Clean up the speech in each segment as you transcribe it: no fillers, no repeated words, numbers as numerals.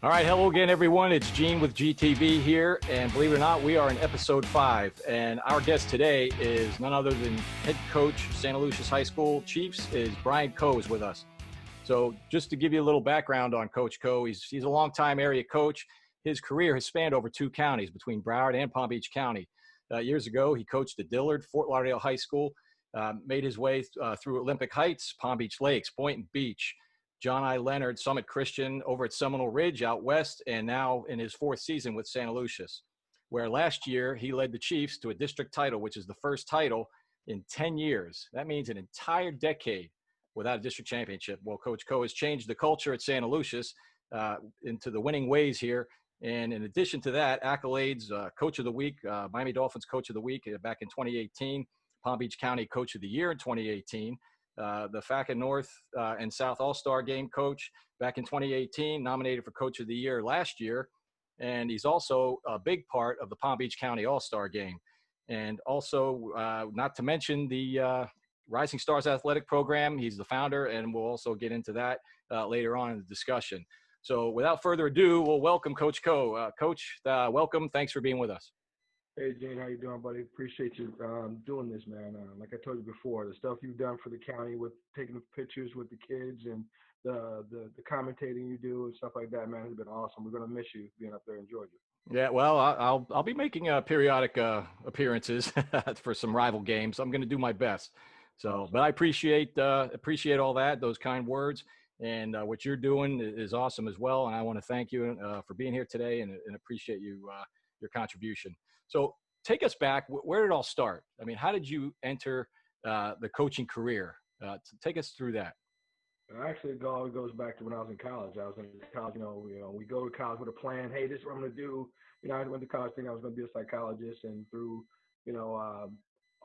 All right, hello again, everyone. It's Gene with GTV here, and believe it or not, we are in episode 5, and our guest today is none other than head coach Santaluces High School Chiefs. Is Brian Coe is with us. So just to give you a little background on Coach Coe, he's a longtime area coach. His career has spanned over 2 counties between Broward and Palm Beach County. Years ago, he coached at Dillard, Fort Lauderdale High School, made his way through Olympic Heights, Palm Beach Lakes, Boynton Beach, John I. Leonard, Summit Christian over at Seminole Ridge out west, and now in his 4th season with Santaluces, where last year he led the Chiefs to a district title, which is the first title in 10 years. That means an entire decade without a district championship. Well, Coach Coe has changed the culture at Santaluces into the winning ways here. And in addition to that, accolades, Coach of the Week, Miami Dolphins Coach of the Week back in 2018, Palm Beach County Coach of the Year in 2018, the FACA North and South All-Star Game coach back in 2018, nominated for Coach of the Year last year. And he's also a big part of the Palm Beach County All-Star Game. And also, not to mention the Rising Stars Athletic Program. He's the founder, and we'll also get into that later on in the discussion. So without further ado, we'll welcome Coach Coe. Coach, welcome. Thanks for being with us. Hey, Gene, how you doing, buddy? Appreciate you doing this, man. Like I told you before, the stuff you've done for the county with taking the pictures with the kids and the commentating you do and stuff like that, man, has been awesome. We're going to miss you being up there in Georgia. Yeah, well, I'll be making periodic appearances for some rival games. I'm going to do my best. So, but I appreciate all that, those kind words, and what you're doing is awesome as well. And I want to thank you for being here today and appreciate you your contribution. So, take us back. Where did it all start? I mean, how did you enter the coaching career? Take us through that. Actually, it all goes back to when I was in college. I was in college, we go to college with a plan. Hey, this is what I'm going to do. I went to college thinking I was going to be a psychologist, and through,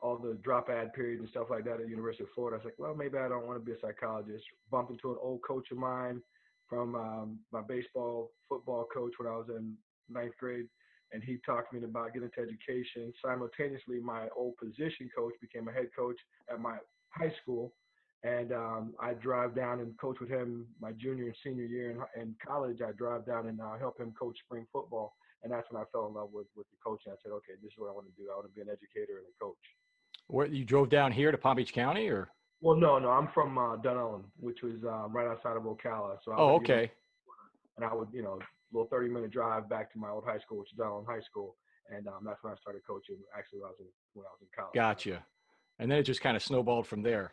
all the drop ad periods and stuff like that at the University of Florida, I was like, well, maybe I don't want to be a psychologist. Bumped into an old coach of mine from my baseball, football coach when I was in 9th grade, and he talked to me about getting into education. Simultaneously, my old position coach became a head coach at my high school. And I drive down and coach with him my junior and senior year in college. I drive down and help him coach spring football. And that's when I fell in love with the coaching. I said, okay, this is what I want to do. I want to be an educator and a coach. Where you drove down here to Palm Beach County, or? Well, no. I'm from Dunellen, which was right outside of Ocala. So Okay. And I would, little 30-minute drive back to my old high school, which is Dunellen High School. And that's when I started coaching. Actually, when I was in college. Gotcha. And then it just kind of snowballed from there.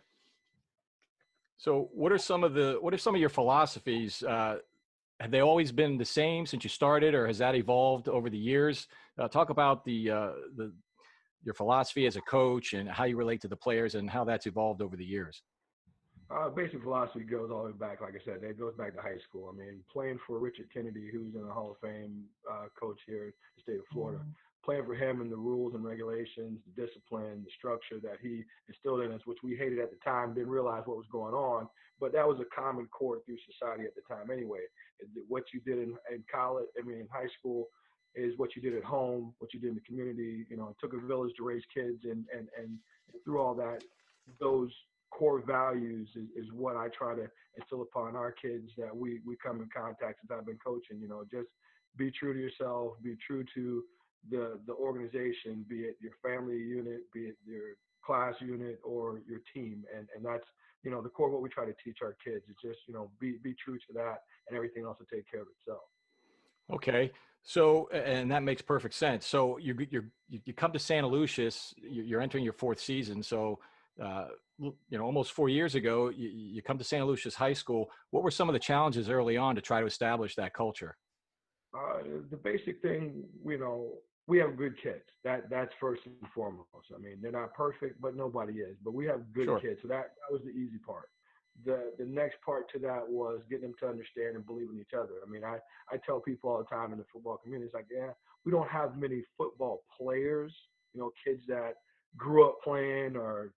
So what are some of your philosophies? Have they always been the same since you started, or has that evolved over the years? Talk about your philosophy as a coach and how you relate to the players and how that's evolved over the years. Basic philosophy goes all the way back, like I said, it goes back to high school. I mean, playing for Richard Kennedy, who's in the Hall of Fame coach here in the state of Florida, playing for him and the rules and regulations, the discipline, the structure that he instilled in us, which we hated at the time, didn't realize what was going on, but that was a common core through society at the time anyway. What you did in college, in high school, is what you did at home, what you did in the community. It took a village to raise kids, and through all that, those core values is what I try to instill upon our kids that we come in contact since I've been coaching. Just be true to yourself, be true to the organization, be it your family unit, be it your class unit or your team. And that's, the core of what we try to teach our kids is just, be true to that, and everything else will take care of itself. Okay. So, and that makes perfect sense. So you come to Santaluces, you're entering your 4th season. So, almost 4 years ago, you come to Santaluces High School. What were some of the challenges early on to try to establish that culture? The basic thing, we have good kids. That's first and foremost. I mean, they're not perfect, but nobody is. But we have good kids. So that was the easy part. The next part to that was getting them to understand and believe in each other. I mean, I tell people all the time in the football community, it's like, yeah, we don't have many football players, kids that grew up playing or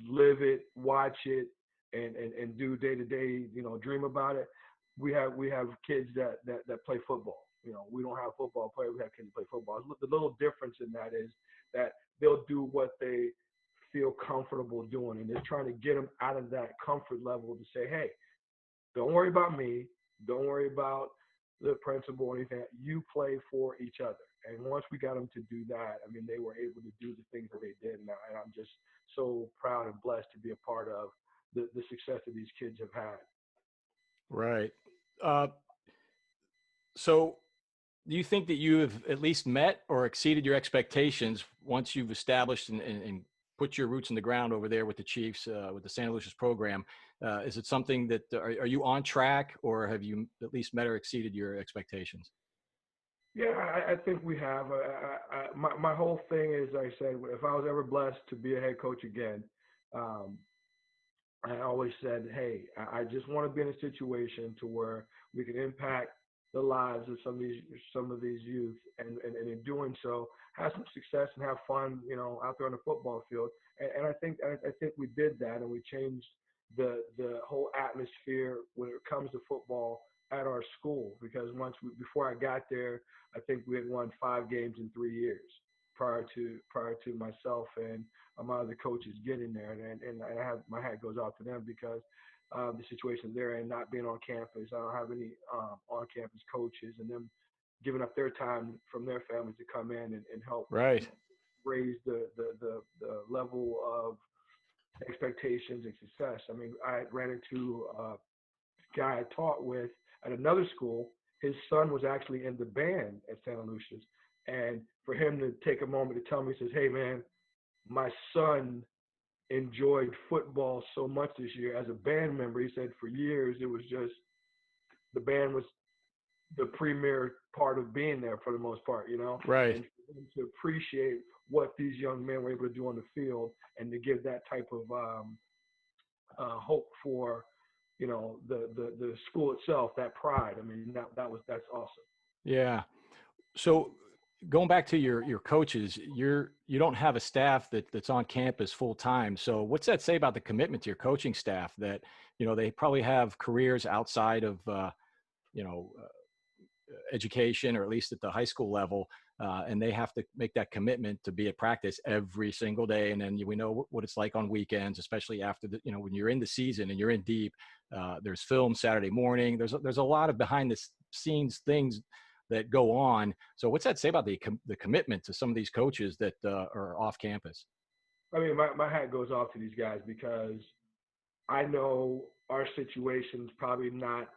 live it, watch it, and do day-to-day, dream about it. We have kids that play football. We don't have football players. We have kids that play football. The little difference in that is that they'll do what they feel comfortable doing, and they're trying to get them out of that comfort level to say, hey, don't worry about me. Don't worry about the principal or anything. You play for each other. And once we got them to do that, I mean, they were able to do the things that they did now. And I'm just so proud and blessed to be a part of the success that these kids have had. Right. Uh, so do you think that you have at least met or exceeded your expectations once you've established and put your roots in the ground over there with the Chiefs, with the Santaluces program? Is it something that are you on track, or have you at least met or exceeded your expectations? Yeah, I think we have. My whole thing is, like I said, if I was ever blessed to be a head coach again, um, I always said, hey, I just want to be in a situation to where we can impact the lives of some of these youth, and in doing so, have some success and have fun, out there on the football field. And I think we did that, and we changed the whole atmosphere when it comes to football at our school. Because before I got there, I think we had won 5 games in 3 years prior to myself and my other coaches getting there, and I have my hat goes off to them because the situation they're in, not being on campus. I don't have any on-campus coaches, and them giving up their time from their families to come in and help Right. raise the level of expectations and success. I mean, I ran into a guy I taught with at another school. His son was actually in the band at Santa Lucia's, and for him to take a moment to tell me, he says, "Hey, man, my son enjoyed football so much this year as a band member." He said for years it was just the band was the premier part of being there for the most part. Right. And for them to appreciate what these young men were able to do on the field and to give that type of hope for the school itself, that pride. I mean, that's awesome. Yeah. So going back to your coaches, you don't have a staff that's on campus full time. So what's that say about the commitment to your coaching staff, that they probably have careers outside of you know education, or at least at the high school level, and they have to make that commitment to be at practice every single day. And then we know what it's like on weekends, especially after when you're in the season and you're in deep. There's film Saturday morning. There's a lot of behind the scenes things that go on. So what's that say about the commitment to some of these coaches that are off campus? I mean, my hat goes off to these guys because I know our situation's probably not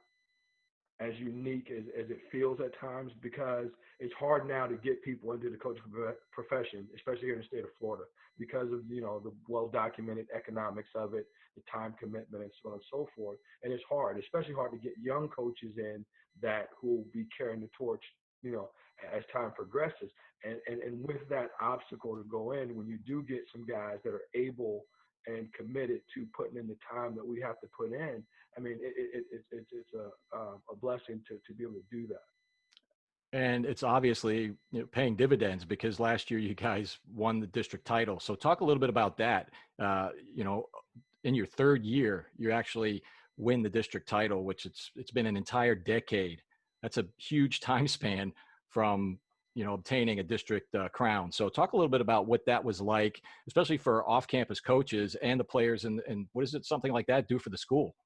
as unique as it feels at times, because it's hard now to get people into the coaching profession, especially here in the state of Florida, because of the well documented economics of it, the time commitment, and so on and so forth. And it's hard, especially hard to get young coaches in that who will be carrying the torch, you know, as time progresses. And with that obstacle to go in, when you do get some guys that are able and committed to putting in the time that we have to put in, I mean, it's a blessing to be able to do that. And it's obviously paying dividends, because last year you guys won the district title. So talk a little bit about that. In your third year, you actually win the district title, which it's been an entire decade. That's a huge time span from obtaining a district crown. So talk a little bit about what that was like, especially for off-campus coaches and the players, and what does it something like that do for the school?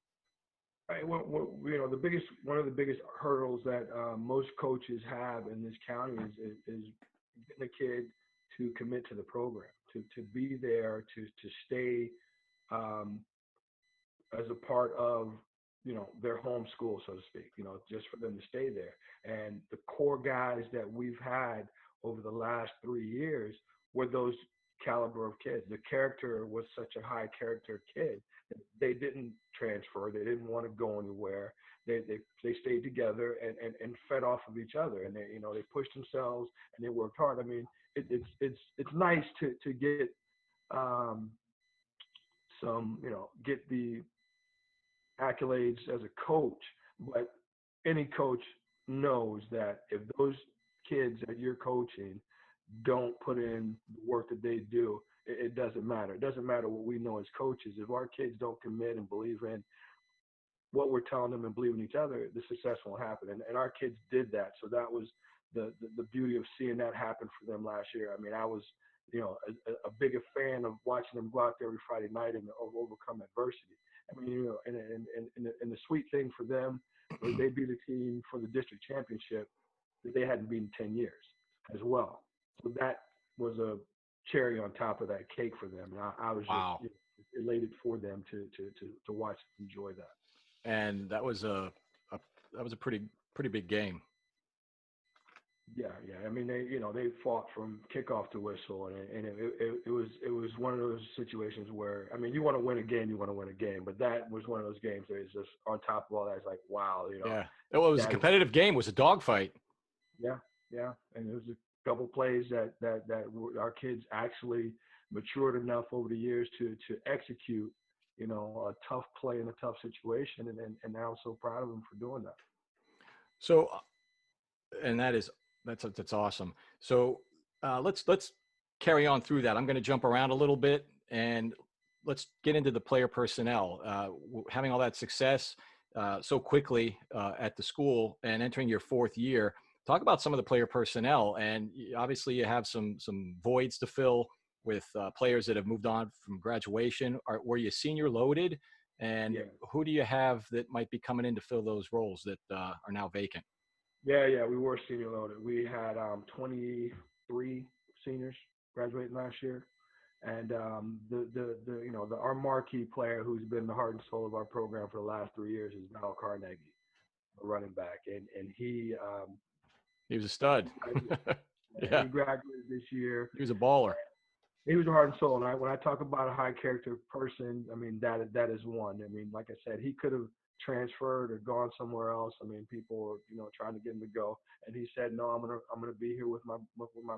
Right. Well, one of the biggest hurdles that most coaches have in this county is getting a kid to commit to the program, to be there, to stay um, as a part of their home school, so to speak. Just for them to stay there. And the core guys that we've had over the last 3 years were those caliber of kids. The character was such a high character kid. They didn't transfer. They didn't want to go anywhere. They stayed together and fed off of each other. And they pushed themselves and they worked hard. I mean, it's nice to get um, get the accolades as a coach, but any coach knows that if those kids that you're coaching don't put in the work that they do, it doesn't matter. It doesn't matter what we know as coaches. If our kids don't commit and believe in what we're telling them and believe in each other, the success won't happen. And our kids did that. So that was the beauty of seeing that happen for them last year. I mean, I was, a bigger fan of watching them go out there every Friday night and overcome adversity. I mean, and the sweet thing for them they beat a team for the district championship that they hadn't beaten 10 years as well. So that was a cherry on top of that cake for them. And I was just Wow. elated for them to watch and enjoy that. And that was a pretty big game. Yeah, yeah. I mean, they fought from kickoff to whistle, and it was one of those situations where, I mean, you want to win a game, but that was one of those games that is just on top of all that. It's like, wow, Yeah. Well, it was a that is, competitive game. It was a dogfight. yeah, yeah. And there was a couple plays that our kids actually matured enough over the years to execute, a tough play in a tough situation, and I'm so proud of them for doing that. So, and that's awesome. So let's carry on through that. I'm going to jump around a little bit and let's get into the player personnel. Having all that success so quickly at the school and entering your fourth year, talk about some of the player personnel. And obviously, you have some voids to fill with players that have moved on from graduation. Were you senior loaded? And Yeah. who do you have that might be coming in to fill those roles that are now vacant? Yeah, we were senior loaded. We had 23 seniors graduating last year, and our marquee player who's been the heart and soul of our program for the last 3 years is Val Carnegie, a running back, and He was a stud. he Yeah, graduated this year. he was a baller. He was a heart and soul, and when I talk about a high character person, I mean that is one. I mean, like I said, he could have transferred or gone somewhere else. I mean, people were trying to get him to go, and he said, "No, I'm gonna be here with my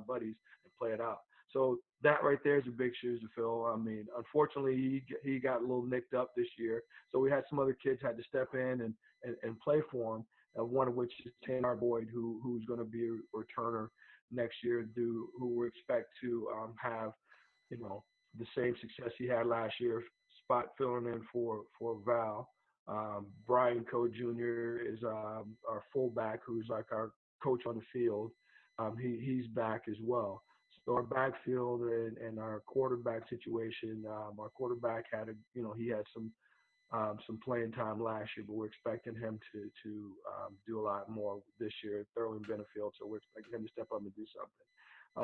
buddies and play it out." So that right there is a big shoes to fill. I mean, unfortunately, he got a little nicked up this year, so we had some other kids had to step in and play for him. One of which is Taylor Boyd, who's going to be a returner next year, who we expect to have the same success he had last year, spot filling in for Val. Brian Coe Jr. is our fullback, who's like our coach on the field. He's back as well. So our backfield and our quarterback situation, our quarterback he had some playing time last year, but we're expecting him to do a lot more this year, thoroughly Benefield. So we're expecting him to step up and do something.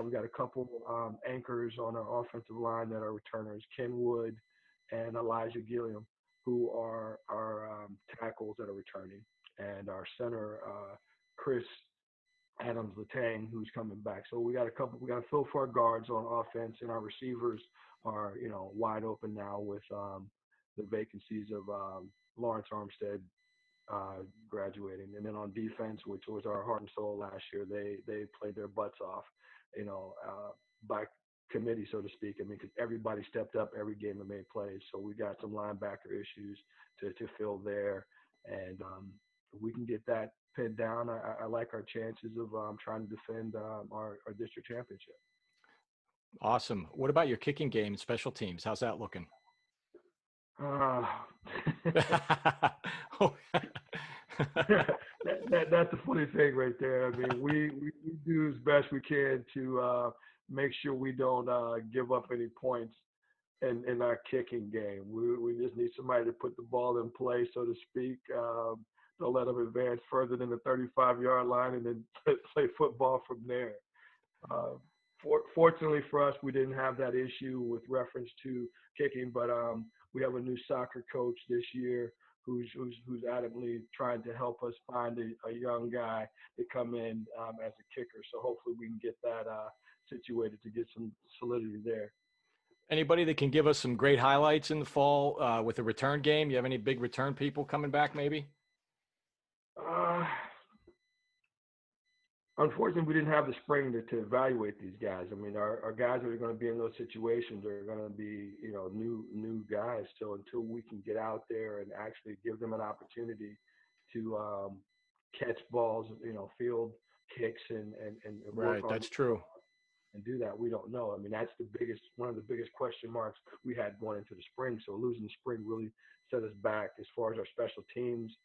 We got a couple anchors on our offensive line that are returners, Ken Wood and Elijah Gilliam, who are our tackles that are returning, and our center, Chris Adams Latang, who's coming back. So we got to fill for our guards on offense, and our receivers are wide open now with the vacancies of Lawrence Armstead graduating, and then on defense, which was our heart and soul last year, they played their butts off, by committee, so to speak. I mean, because everybody stepped up every game and made plays. So we got some linebacker issues to fill there, and if we can get that pinned down, I like our chances of trying to defend our district championship. Awesome. What about your kicking game and special teams? How's that looking? That's the funny thing right there. I mean, we do as best we can to make sure we don't give up any points in our kicking game. We just need somebody to put the ball in play, so to speak. Don't let them advance further than the 35-yard line, and then play football from there. Fortunately for us, we didn't have that issue with reference to kicking, but we have a new soccer coach this year who's adamantly trying to help us find a young guy to come in as a kicker. So hopefully we can get that situated to get some solidity there. Anybody that can give us some great highlights in the fall with the return game? You have any big return people coming back maybe? Unfortunately, we didn't have the spring to evaluate these guys. I mean, our guys that are going to be in those situations are going to be, new guys. So until we can get out there and actually give them an opportunity to catch balls, field kicks and work Right, on that's true. and do that, we don't know. I mean, that's one of the biggest question marks we had going into the spring. So losing the spring really set us back as far as our special teams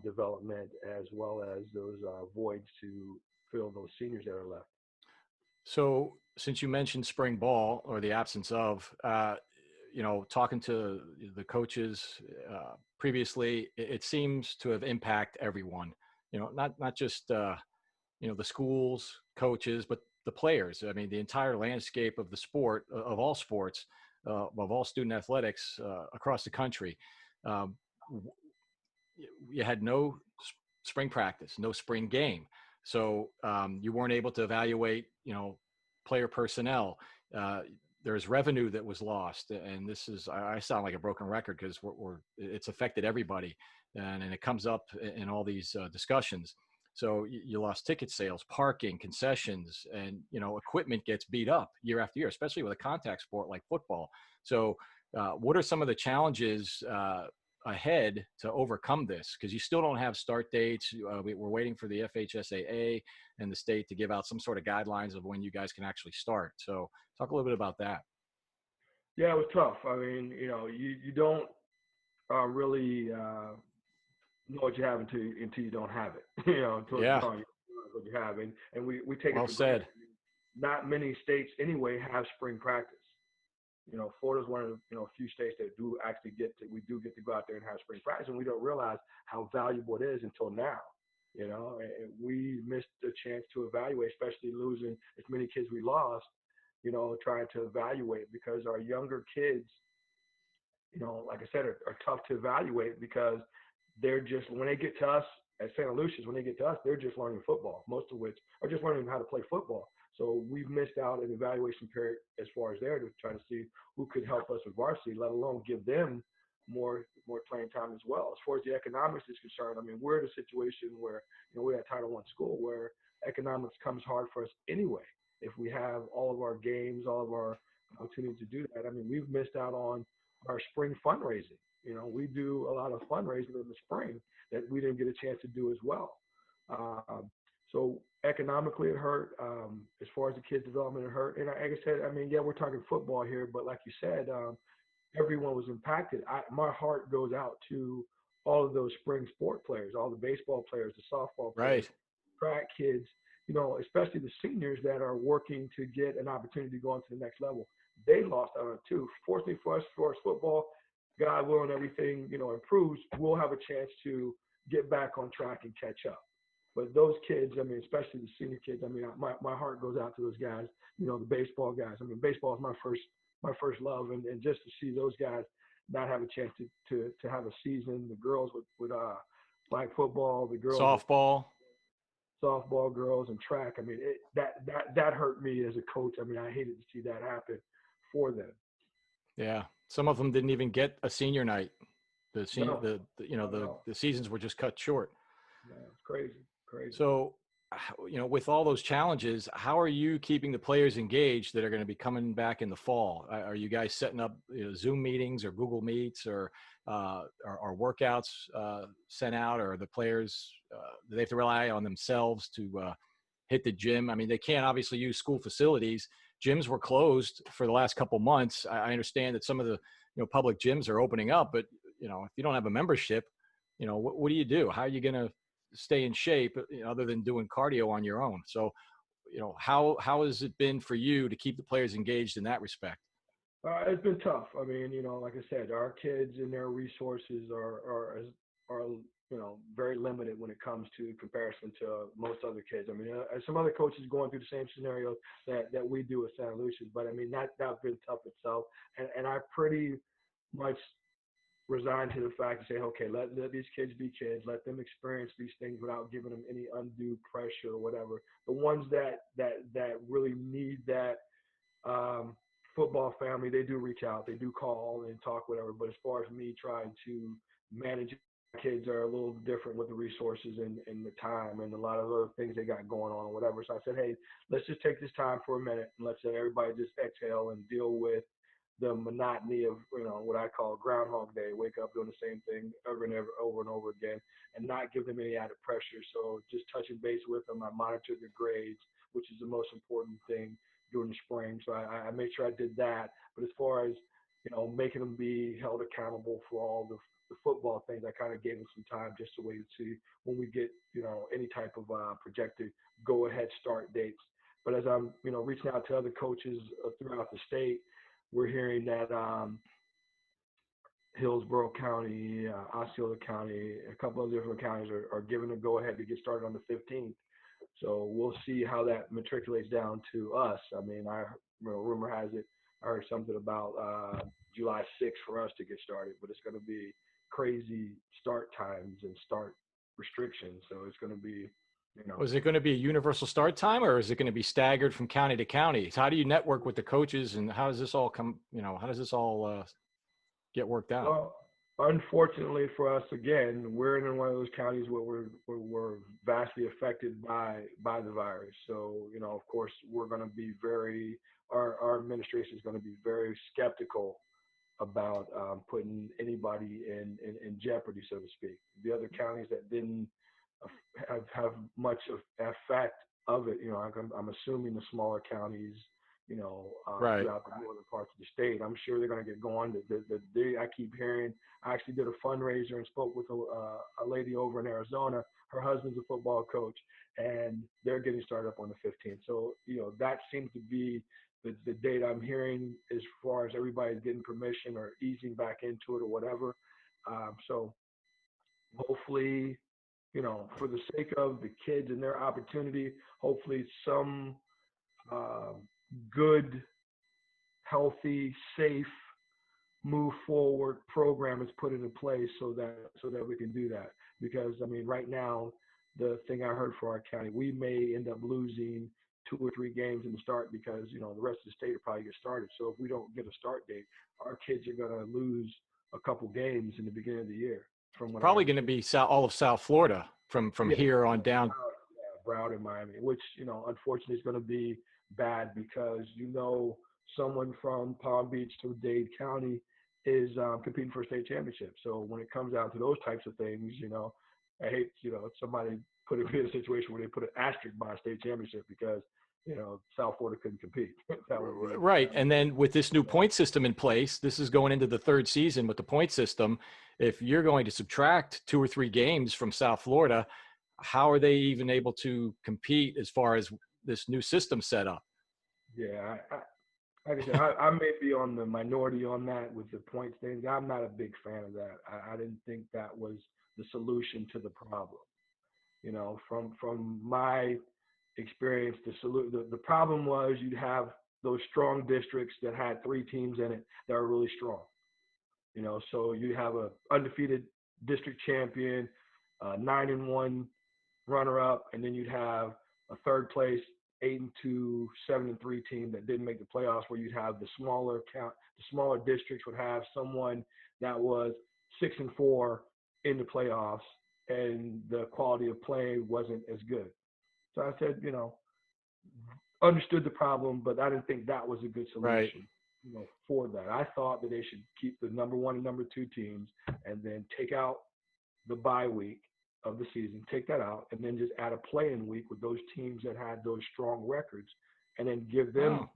development, as well as those voids to fill those seniors that are left. So since you mentioned spring ball or the absence of, talking to the coaches, previously, it seems to have impacted everyone. Not just the schools, coaches, but the players. I mean, the entire landscape of the sport, of all sports, of all student athletics across the country. Um, you had no spring practice, no spring game, so you weren't able to evaluate, player personnel. Uh, there's revenue that was lost, and this is I sound like a broken record because it's affected everybody, and it comes up in all these discussions. So you lost ticket sales, parking, concessions, and equipment gets beat up year after year, especially with a contact sport like football. So, what are some of the challenges ahead to overcome this? Because you still don't have start dates. We're waiting for the FHSAA and the state to give out some sort of guidelines of when you guys can actually start. So, talk a little bit about that. Yeah, it was tough. I mean, you don't really know what you have until you don't have it. Until it's Yeah, gone, you don't know what you have, and we take it well for granted. said. Not many states anyway have spring practice. Florida's one of the few states that do actually we do get to go out there and have spring practice, and we don't realize how valuable it is until now. And we missed the chance to evaluate, especially losing as many kids we lost. Trying to evaluate because our younger kids, like I said, are tough to evaluate because they're just when they get to us at Santaluces, when they get to us, they're just learning football, most of which are just learning how to play football. So we've missed out an evaluation period as far as there to try to see who could help us with varsity, let alone give them more playing time as well. As far as the economics is concerned, I mean, we're in a situation where we're at Title I school where economics comes hard for us anyway. If we have all of our games, all of our opportunities to do that, I mean, we've missed out on our spring fundraising. We do a lot of fundraising in the spring that we didn't get a chance to do as well. So economically, it hurt. As far as the kids' development, it hurt. And like I said, I mean, yeah, we're talking football here, but like you said, everyone was impacted. My heart goes out to all of those spring sport players, all the baseball players, the softball players, Right. track kids, especially the seniors that are working to get an opportunity to go on to the next level. They lost out on it too. Fortunately for us football, God willing, everything, improves, we'll have a chance to get back on track and catch up. But those kids, I mean, especially the senior kids, I mean, my heart goes out to those guys, the baseball guys. I mean, baseball is my first love, and just to see those guys not have a chance to have a season. The girls with flag football, the girls with Softball. softball, girls and track. I mean, that hurt me as a coach. I mean, I hated to see that happen for them. Yeah. Some of them didn't even get a senior night. No, no, The seasons were just cut short. no, it's crazy, crazy. So, with all those challenges, how are you keeping the players engaged that are going to be coming back in the fall? Are you guys setting up Zoom meetings or Google Meets or are workouts sent out, or are the players do they have to rely on themselves to hit the gym? I mean, they can't obviously use school facilities. Gyms were closed for the last couple months. I understand that some of the public gyms are opening up, but if you don't have a membership, what do you do? How are you going to stay in shape, other than doing cardio on your own? So, how has it been for you to keep the players engaged in that respect? It's been tough. I mean, like I said, our kids and their resources are very limited when it comes to comparison to most other kids. I mean, some other coaches going through the same scenario that we do at Santa Lucia, but I mean that's been tough itself, and I pretty much resigned to the fact to say, okay, let these kids be kids, let them experience these things without giving them any undue pressure or whatever. The ones that really need that um, football family, they do reach out, they do call and talk, whatever. But as far as me trying to manage kids are a little different with the resources and the time and a lot of other things they got going on or whatever. So I said, hey, let's just take this time for a minute and let's say everybody just exhale and deal with the monotony of what I call Groundhog Day. Wake up doing the same thing over and over again, and not give them any added pressure. So just touching base with them. I monitored their grades, which is the most important thing during the spring. So I made sure I did that. But as far as making them be held accountable for all the football things, I kind of gave them some time just to wait and see when we get any type of projected go ahead start dates. But as I'm reaching out to other coaches throughout the state, we're hearing that Hillsborough County, Osceola County, a couple of different counties are given a go-ahead to get started on the 15th. So we'll see how that matriculates down to us. I mean, rumor has it, I heard something about July 6th for us to get started, but it's going to be crazy start times and start restrictions. So it's going to be, Was it going to be a universal start time, or is it going to be staggered from county to county? How do you network with the coaches, and how does this all come? How does this all get worked out? Well, unfortunately for us, again, we're in one of those counties where we're vastly affected by the virus. So, of course, we're going to be our administration is going to be very skeptical about putting anybody in jeopardy, so to speak. The other counties that didn't have much of effect of it, I'm assuming the smaller counties, Right. throughout the northern parts of the state. I'm sure they're going to get going. I keep hearing. I actually did a fundraiser and spoke with a lady over in Arizona. Her husband's a football coach, and they're getting started up on the 15th. So that seems to be the date I'm hearing as far as everybody's getting permission or easing back into it or whatever. So hopefully, for the sake of the kids and their opportunity, hopefully some uh, good, healthy, safe, move forward program is put into place so that we can do that. Because I mean, right now, the thing I heard for our county, we may end up losing 2 or 3 games in the start because the rest of the state will probably get started. So if we don't get a start date, our kids are going to lose a couple games in the beginning of the year. From what I Probably going to understand. be all of South Florida from Yeah, here on down. Broward and Miami, which unfortunately is going to be bad because someone from Palm Beach to Dade County is competing for a state championship. So when it comes down to those types of things, I hate somebody put me in a situation where they put an asterisk by a state championship because South Florida couldn't compete. That would be Right. And then with this new point system in place, this is going into the third season with the point system. If you're going to subtract 2 or 3 games from South Florida, how are they even able to compete as far as this new system set up? yeah. Like I said, I may be on the minority on that with the points thing. I'm not a big fan of that. I didn't think that was the solution to the problem. From my experience, the problem was you'd have those strong districts that had 3 teams in it that are really strong. So you have a undefeated district champion, 9-1 runner-up, and then you'd have a third place 8-2, 7-3 team that didn't make the playoffs. Where you'd have the smaller districts would have someone that was 6-4 in the playoffs, and the quality of play wasn't as good. So I said, understood the problem, but I didn't think that was a good Right. solution, for that. I thought that they should keep the number 1 and number 2 teams, and then take out the bye week of the season, take that out, and then just add a play-in week with those teams that had those strong records, and then give them Oh,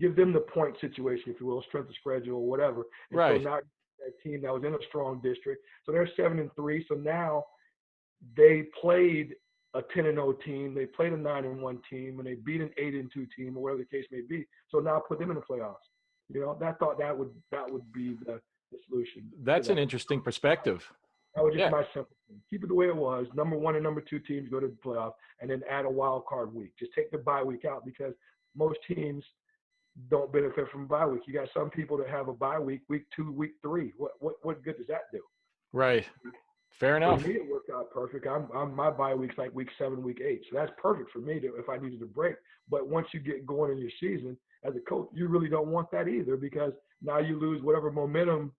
the point situation, if you will, strength of schedule, whatever. And so right. now that team that was in a strong district, so they're 7-3. So now they played a 10-0 team, they played a 9-1 team, and they beat an 8-2 team, or whatever the case may be. So now put them in the playoffs. I thought that would be the solution to That's an that. interesting perspective. That was just Yeah. my simple thing. Keep it the way it was. Number 1 and number 2 teams go to the playoff, and then add a wild card week. Just take the bye week out because most teams don't benefit from bye week. You got some people that have a bye week, week 2, week 3. What good does that do? Right. Fair For enough. me, it worked out perfect. I'm my bye week's like week 7, week 8, so that's perfect for me if I needed a break. But once you get going in your season as a coach, you really don't want that either because now you lose whatever momentum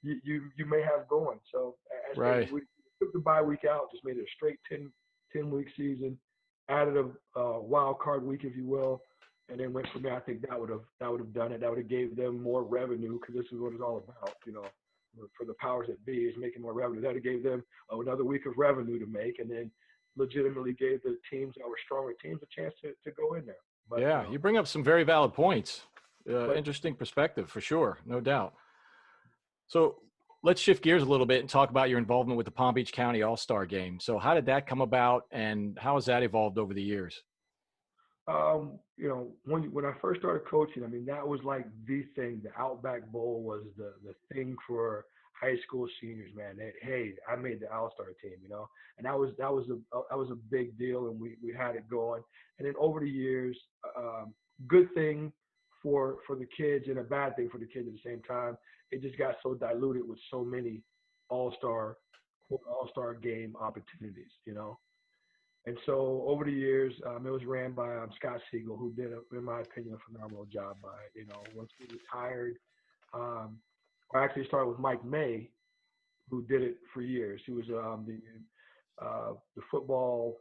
you may have going. So as Right. we took the bye week out, just made it a straight 10 week season, added a wild card week, if you will, and then went from there. I think that would have done it. That would have gave them more revenue because this is what it's all about. For the powers that be is making more revenue. That gave them another week of revenue to make, and then legitimately gave the teams that were stronger teams a chance to go in there. But Yeah. You bring up some very valid points. but Interesting perspective for sure. No doubt. So let's shift gears a little bit and talk about your involvement with the Palm Beach County All-Star Game. So how did that come about, and how has that evolved over the years? when I first started coaching, I mean, that was like the thing. The Outback Bowl was the thing for high school seniors, man. Hey, I made the All-Star team, you know, and that was a big deal, and we had it going. And then over the years, good thing for the kids and a bad thing for the kids at the same time. It just got so diluted with so many All-Star All-Star game opportunities, you know. And so over the years, it was ran by Scott Siegel, who did, in my opinion, a phenomenal job by it. You know, once he retired, um, I actually started with Mike May, who did it for years. He was the football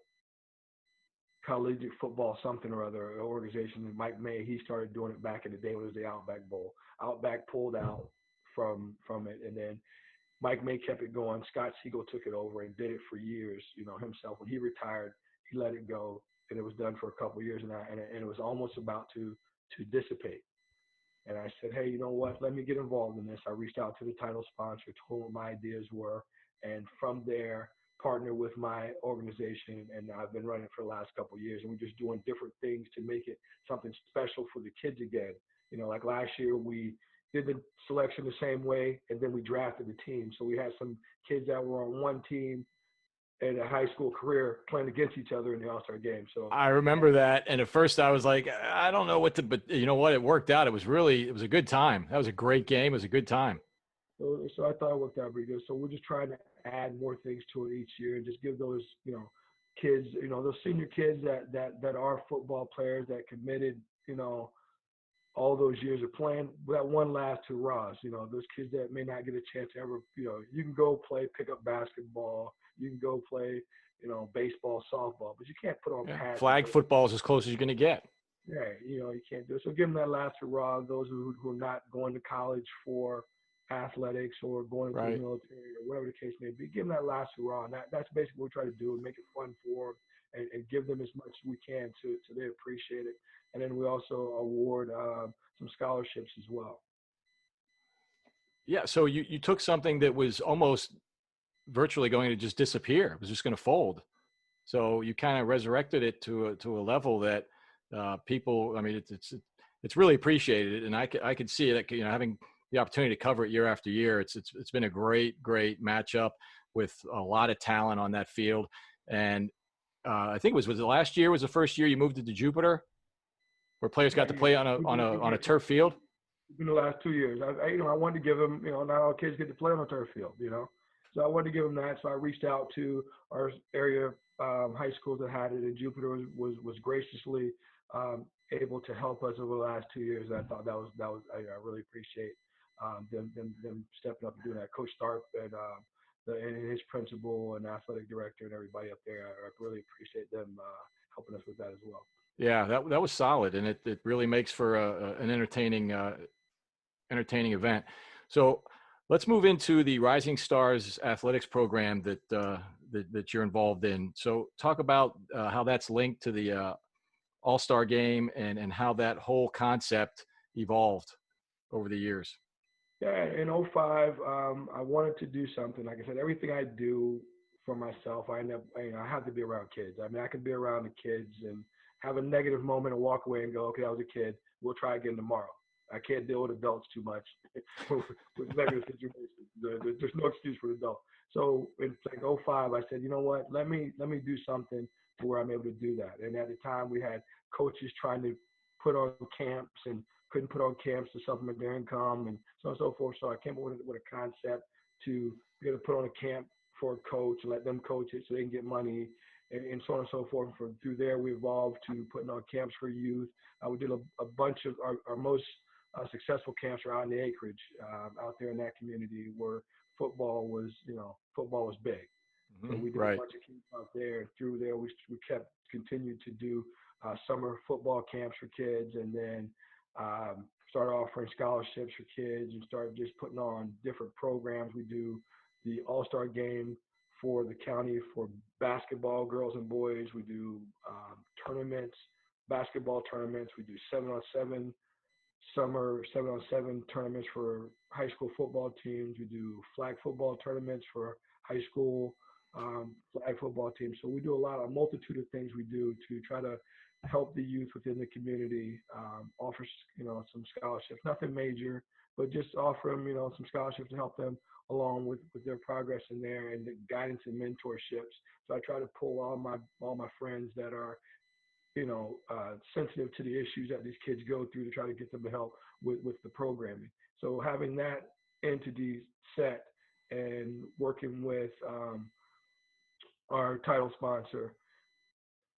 collegiate football something or other organization. And Mike May, he started doing it back in the day when it was the Outback Bowl. Outback pulled out from it, and then Mike May kept it going. Scott Siegel took it over and did it for years. You know, himself when he retired, he let it go, and it was done for a couple of years, and it was almost about to dissipate. And I said, hey, you know what? Let me get involved in this. I reached out to the title sponsor, told him what my ideas were, and from there, partnered with my organization. And I've been running for the last couple of years. And we're just doing different things to make it something special for the kids again. You know, like last year, we did the selection the same way, and then we drafted the team. So we had some kids that were on one team in a high school career playing against each other in the All-Star game. So I remember that. And at first I was like, I don't know what to, but you know what? It worked out. It was a good time. That was a great game. It was a good time. so I thought it worked out pretty good. So we're just trying to add more things to it each year and just give those, you know, kids, you know, those senior kids that are football players that committed, you know, all those years of playing, that one last hurrahs, you know, those kids that may not get a chance to ever, you know, you can go play pickup basketball, you can go play, you know, baseball, softball, but you can't put on Yeah. pads and Flag go. football is as close as you're going to get. Yeah, you know, you can't do it. So give them that last hurrah. Those who are not going to college for athletics or going into the Right. military or whatever the case may be, give them that last hurrah. And that's basically what we try to do and make it fun for them and give them as much as we can to they appreciate it. And then we also award some scholarships as well. Yeah. So you took something that was almost virtually going to just disappear. It was just going to fold. So you kind of resurrected it to a level that people. I mean, it's really appreciated, and I could see it. You know, having the opportunity to cover it year after year, it's been a great matchup with a lot of talent on that field. And I think was it last year was the first year you moved it to Jupiter, where players Yeah, got to play on a turf field. in the last 2 years. You know, I wanted to give them, you know, not all kids get to play on a turf field, you know. So I wanted to give them that. So I reached out to our area high schools that had it, and Jupiter was graciously able to help us over the last 2 years. I thought I really appreciate them stepping up and doing that. Coach Starp and his principal and athletic director and everybody up there. I really appreciate them helping us with that as well. Yeah, that was solid, and it really makes for an entertaining event. So let's move into the Rising Stars athletics program that you're involved in. So talk about how that's linked to the All-Star game and how that whole concept evolved over the years. Yeah, in '05, I wanted to do something. Like I said, everything I do for myself, I end up, you know, I have to be around kids. I mean, I can be around the kids and have a negative moment and walk away and go, okay, that was a kid. We'll try again tomorrow. I can't deal with adults too much with negative situations. There's no excuse for an adult. So in like '05, I said, you know what? Let me do something to where I'm able to do that. And at the time, we had coaches trying to put on camps and couldn't put on camps to supplement their income and so on and so forth. So I came up with a concept to be able to put on a camp for a coach and let them coach it so they can get money and so on and so forth. From through there, we evolved to putting on camps for youth. We did a bunch of our most successful camps are out in the acreage, out there in that community where football was big. So we did a Right. bunch of camps out there. Through there, we continued to do summer football camps for kids, and then started offering scholarships for kids, and started just putting on different programs. We do the All-Star game for the county for basketball, girls and boys. We do tournaments, basketball tournaments. We do 7-on-7 summer 7-on-7 tournaments for high school football teams. We do flag football tournaments for high school flag football team. So we do a multitude of things we do to try to help the youth within the community, offer, some scholarships, nothing major, but just offer them, some scholarships to help them along with their progress in there and the guidance and mentorships. So I try to pull all my friends that are sensitive to the issues that these kids go through to try to get them to help with the programming. So having that entity set and working with our title sponsor,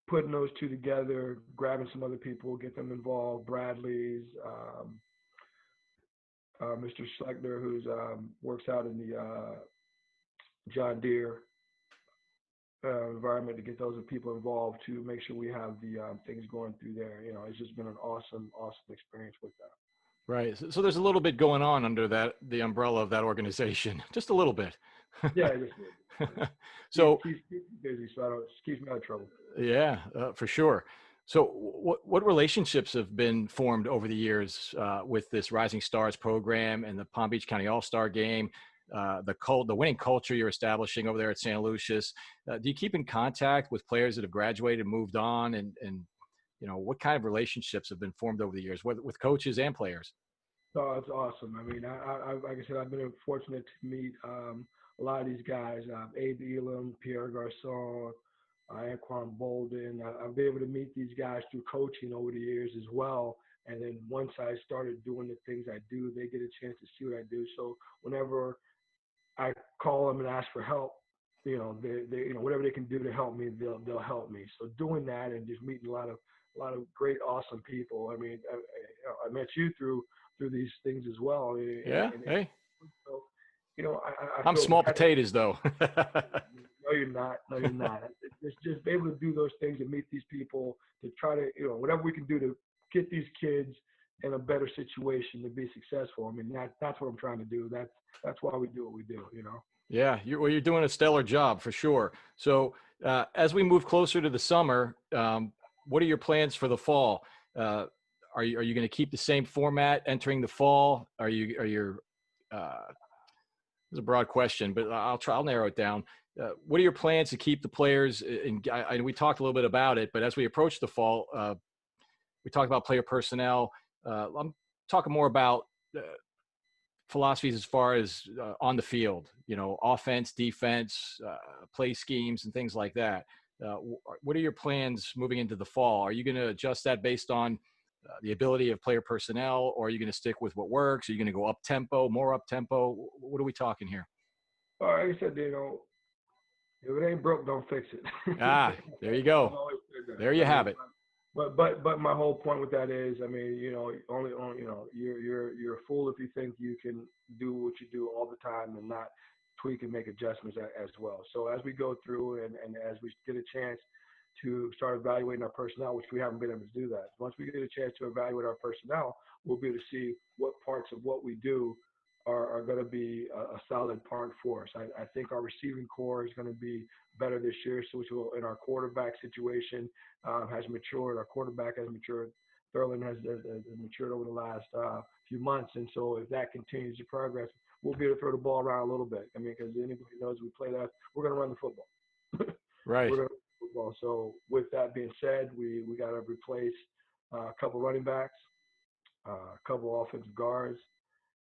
putting those two together, grabbing some other people, get them involved, Bradley's, Mr. Schlechter, who's works out in the John Deere environment, to get those people involved to make sure we have the things going through there. It's just been an awesome experience with that. Right. So there's a little bit going on under the umbrella of that organization, just a little bit. Yeah, just so keeps me busy, so it keeps me out of trouble. Yeah, for sure. So what relationships have been formed over the years with this Rising Stars program and the Palm Beach County All-Star Game, the winning culture you're establishing over there at Santaluces? Do you keep in contact with players that have graduated and moved on, and what kind of relationships have been formed over the years with coaches and players? Oh, it's awesome. I mean, I like I said, I've been fortunate to meet a lot of these guys, Abe Elam, Pierre Garçon, Anquan Bolden. I've been able to meet these guys through coaching over the years as well. And then once I started doing the things I do, they get a chance to see what I do. So whenever I call them and ask for help, they whatever they can do to help me, they'll help me. So doing that and just meeting a lot of great, awesome people. I mean, I met you through these things as well. Yeah. Hey. So, I'm small potatoes, though. No, you're not. No, you're not. Just be able to do those things and meet these people to try to, whatever we can do to get these kids in a better situation to be successful. I mean, that's what I'm trying to do. That's why we do what we do. Yeah, you're doing a stellar job for sure. So as we move closer to the summer, what are your plans for the fall? Are you going to keep the same format entering the fall? It's a broad question, but I'll narrow it down. What are your plans to keep the players we talked a little bit about it, but as we approach the fall, we talked about player personnel. I'm talking more about philosophies as far as on the field, offense, defense, play schemes, and things like that. What are your plans moving into the fall? Are you going to adjust that based on the ability of player personnel, or are you going to stick with what works? Are you going to go up tempo, more up tempo? What are we talking here? Like I said, if it ain't broke, don't fix it. There you go. There you have it. But my whole point with that is, I mean, you're a fool if you think you can do what you do all the time and not tweak and make adjustments as well. So as we go through and as we get a chance to start evaluating our personnel, which we haven't been able to do that. Once we get a chance to evaluate our personnel, we'll be able to see what parts of what we do are going to be a solid part for us. I think our receiving core is going to be better this year, so in our quarterback situation has matured. Our quarterback has matured. Thurland has matured over the last few months, and so if that continues to progress, we'll be able to throw the ball around a little bit. I mean, because anybody knows we play that, we're going to run the football. Right. We're going to run the football. So with that being said, we got to replace a couple running backs, a couple offensive guards.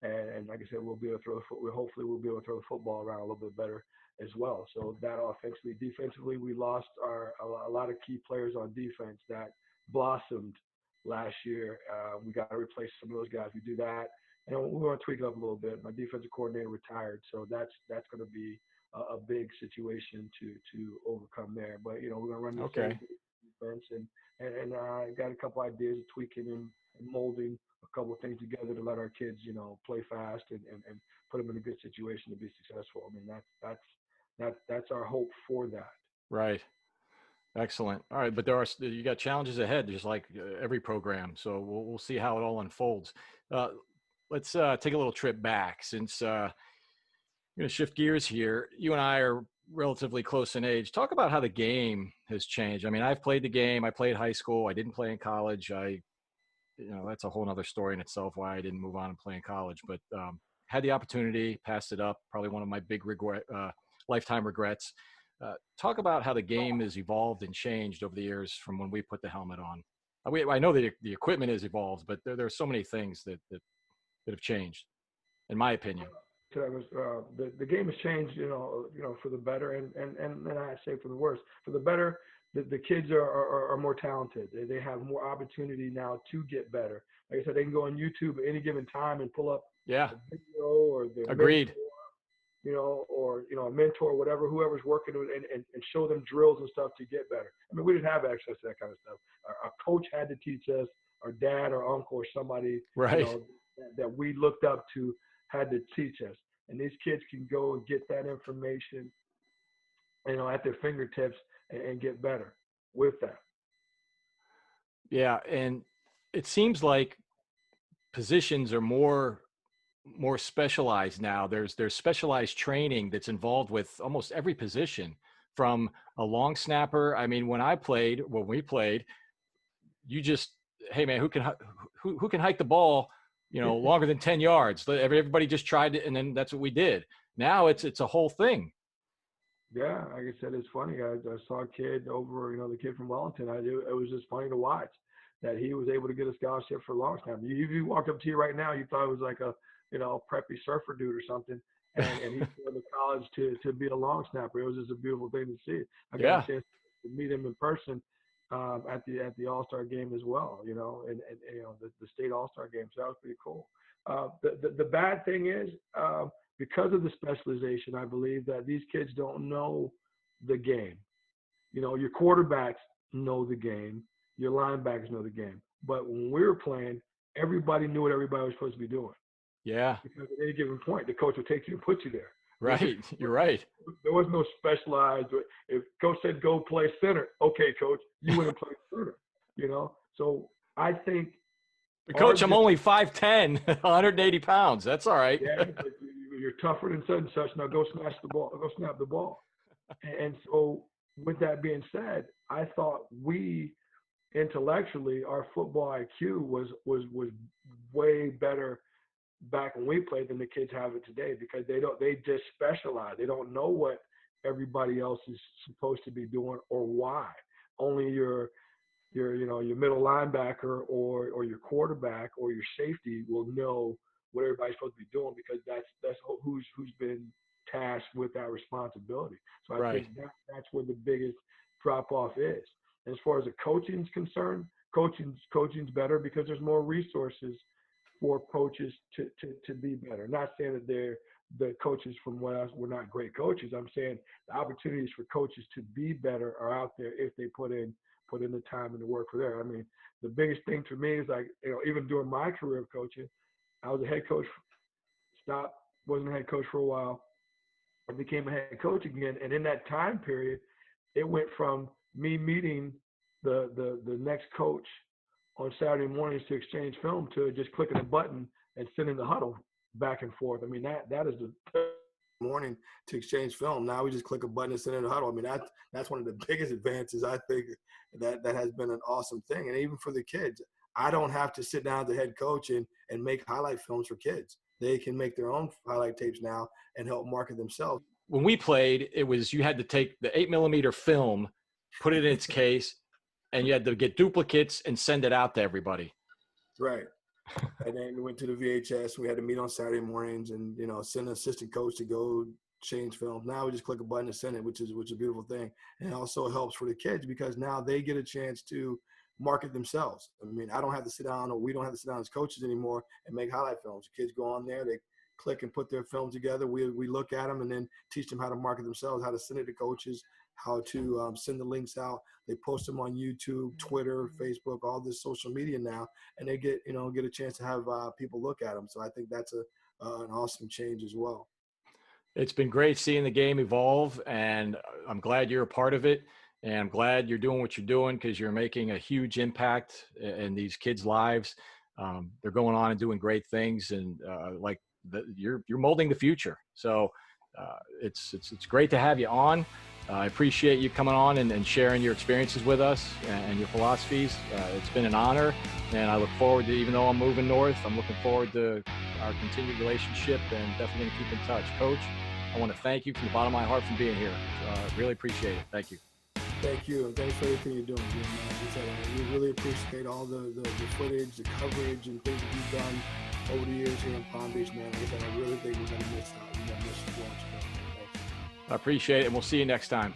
And like I said, we'll be able to throw hopefully we'll be able to throw the football around a little bit better as well. So that offensively, defensively, we lost a lot of key players on defense that blossomed last year. We got to replace some of those guys. We do that, and we want to tweak it up a little bit. My defensive coordinator retired, so that's going to be a big situation to overcome there. But we're going to run the same defense, and got a couple ideas of tweaking and molding a couple of things together to let our kids, play fast and put them in a good situation to be successful. I mean, that's our hope for that. Right. Excellent. All right, but you got challenges ahead, just like every program. So we'll see how it all unfolds. Let's take a little trip back, since I'm going to shift gears here. You and I are relatively close in age. Talk about how the game has changed. I mean, I've played the game. I played high school. I didn't play in college. That's a whole nother story in itself, why I didn't move on and play in college, but had the opportunity, passed it up. Probably one of my big lifetime regrets. Talk about how the game has evolved and changed over the years from when we put the helmet on. I know the equipment has evolved, but there are so many things that have changed, in my opinion. So that was the game has changed, for the better, and I say for the worse. For the better, the kids are more talented. They have more opportunity now to get better. Like I said, they can go on YouTube at any given time and pull up Yeah, a video or their agreed. mentor, or a mentor, whatever, whoever's working with, and show them drills and stuff to get better. I mean, we didn't have access to that kind of stuff. Our coach had to teach us. Our dad or uncle or somebody, Right. that we looked up to had to teach us. And these kids can go and get that information, at their fingertips and get better with that. Yeah, and it seems like positions are more specialized now. There's specialized training that's involved with almost every position, from a long snapper. I mean, when we played, you just, hey man, who can hike the ball, longer than 10 yards? Everybody just tried it, and then that's what we did. Now it's a whole thing. Yeah, like I said, it's funny. I saw a kid over, the kid from Wellington. It was just funny to watch that he was able to get a scholarship for long snap. If you walked up to you right now, you thought it was like a preppy surfer dude or something, and he's going to college to be a long snapper. It was just a beautiful thing to see. I got a chance to meet him in person at the All-Star game as well, and the state All-Star game. So that was pretty cool. The bad thing is, because of the specialization, I believe that these kids don't know the game. Your quarterbacks know the game, your linebackers know the game. But when we were playing, everybody knew what everybody was supposed to be doing. Yeah. Because at any given point, the coach would take you and put you there. Right. You're right. There was no specialized. If coach said go play center, okay, coach, you went and played center. So I think. But coach, I'm only 5'10", 180 pounds. That's all right. Yeah, but you're tougher than such and such. Now go smash the ball. Go snap the ball. And so, with that being said, I thought we intellectually, our football IQ was way better back when we played than the kids have it today, because they just specialize. They don't know what everybody else is supposed to be doing or why. Only your middle linebacker or your quarterback or your safety will know what everybody's supposed to be doing, because that's who's been tasked with that responsibility. So I think that's where the biggest drop off is. As far as the coaching's concerned, coaching's better because there's more resources for coaches to be better. Not saying that the coaches from West were not great coaches. I'm saying the opportunities for coaches to be better are out there if they put in the time and the work for there. I mean, the biggest thing for me is, like, even during my career of coaching, I was a head coach, wasn't a head coach for a while, and became a head coach again. And in that time period, it went from me meeting the next coach on Saturday mornings to exchange film to just clicking a button and sending the huddle back and forth. I mean, that is the morning to exchange film. Now we just click a button and send in the huddle. I mean, that's one of the biggest advances. I think that has been an awesome thing. And even for the kids, I don't have to sit down as the head coach and make highlight films for kids. They can make their own highlight tapes now and help market themselves. When we played, it was, you had to take the 8mm film, put it in its case, and you had to get duplicates and send it out to everybody. Right. And then we went to the VHS. We had to meet on Saturday mornings and, send an assistant coach to go change film. Now we just click a button and send it, which is a beautiful thing. And it also helps for the kids because now they get a chance to market themselves. I mean, I don't have to sit down, or we don't have to sit down as coaches anymore and make highlight films. The kids go on there, they click and put their film together. We look at them and then teach them how to market themselves, how to send it to coaches, how to send the links out. They post them on YouTube, Twitter, Facebook, all this social media now, and they get a chance to have people look at them. So I think that's an awesome change as well. It's been great seeing the game evolve, and I'm glad you're a part of it. And I'm glad you're doing what you're doing, because you're making a huge impact in these kids' lives. They're going on and doing great things, and you're molding the future. So it's great to have you on. I appreciate you coming on and sharing your experiences with us and your philosophies. It's been an honor, and I look forward to, even though I'm moving north, I'm looking forward to our continued relationship, and definitely going to keep in touch. Coach, I want to thank you from the bottom of my heart for being here. Really appreciate it. Thank you. Thank you, and thanks for everything you're doing, Jim. Like I said, we really appreciate all the footage, the coverage, and things that you've done over the years here in Palm Beach, man. Like I said, I really think we're going to miss out. We're going to miss you. Thanks. I appreciate it, and we'll see you next time.